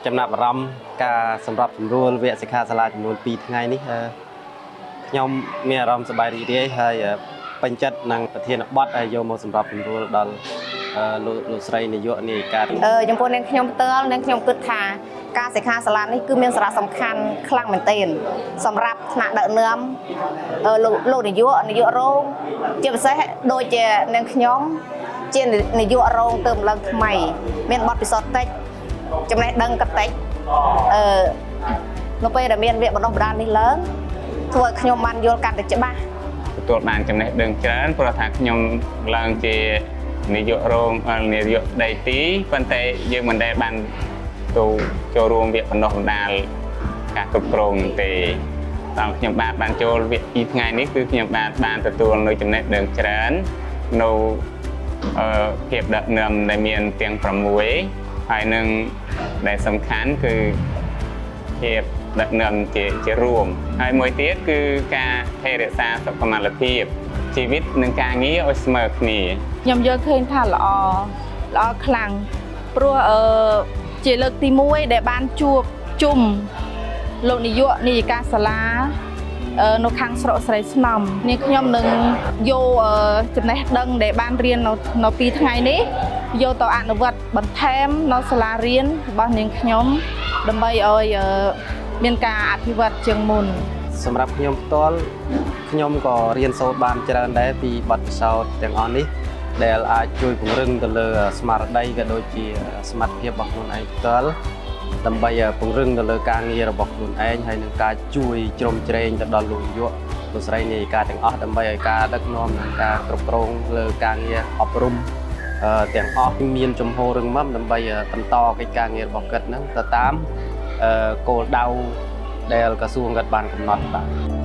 ចំណាប់អារម្មណ៍ការសម្រាប់ជំរួលវគ្គសិក្ខាសាលាចំនួន2ថ្ងៃនេះខ្ញុំមានអារម្មណ៍សប្បាយរីករាយហើយពេញចិត្តនឹងប្រធានបទហើយយកមកសម្រាប់ជំរួលដល់លោកស្រីនាយកនាយិកាចំពោះនាងខ្ញុំផ្ទាល់នាងខ្ញុំគិតថាការសិក្ខាសាលានេះគឺមានសារៈសំខាន់ខ្លាំងមែនទែនសម្រាប់ថ្នាក់ដឹកនាំលោកនាយករងជាពិសេសដូចជានាងខ្ញុំជានាយករងទៅឡើងថ្មីមានបទពិសោធន៍តិចចំណេះដឹងក៏តិចនៅពេលដែលមានវគ្គបណ្ដុះបណ្ដាលនេះឡើងធ្វើឲ្យខ្ញុំបានយល់កាន់តែច្បាស់ទទួលបានចំណេះដឹងច្រើនព្រោះថាខ្ញុំឡើងជានាយករងនាយកដៃទីប៉ុន្តែយើងមិនដែលបានទៅចូលរួមវគ្គបណ្ដុះបណ្ដាលការគ្រប់គ្រងទេដល់ខ្ញុំបានចូលវគ្គ2ថ្ងៃនេះគឺខ្ញុំបានទទួលនៅចំណេះដឹងច្រើននៅភាពដឹកនាំដែលមានទាំង6ហើយនឹងដែលសំខាន់គឺភាពដឹកនាំជារួមហើយមួយទៀតគឺការថែរក្សាសុខុមាលភាពជីវិតនិងការងារឲ្យស្មើគ្នាខ្ញុំយល់ឃើញថាល្អខ្លាំងព្រោះជាលើកទី1ដែលបានជួបជុំលោកនាយកនាយិកាសាលានៅខាងស្រុកស្រីស្នំនាងខ្ញុំនឹងយកចំណេះដឹងដែលបានរៀននៅ2ថ្ងៃនេះយកទៅអនុវត្តបន្ថែមនៅសាលារៀនរបស់នាងខ្ញុំដើម្បីឲ្យមានការអភិវឌ្ឍជាងមុនសម្រាប់ខ្ញុំផ្ទាល់ខ្ញុំក៏រៀនសូត្របានច្រើនដែរពីបទពិសោធន៍ទាំងអស់នេះដែលអាចជួយពង្រឹងទៅលើស្មារតីក៏ដូចជាសមត្ថភាពរបស់ខ្លួនឯងផ្ទាល់ដើម្បីពង្រឹងទៅលើការងាររបស់ខ្លួនឯងហើយនឹងការជួយជ្រោមជ្រែងទៅដល់លោកនាយកលោកស្រីនាយិកាទាំងអស់ដើម្បីឲ្យការដឹកនាំនិងការគ្រប់គ្រងលើការងារអប់រំទាំងអស់មានជំហររឹងមាំដើម្បីបន្តកិច្ចការងាររបស់គាត់ហ្នឹងទៅតាមគោលដៅដែលក្រសួងគាត់បានកំណត់បាទ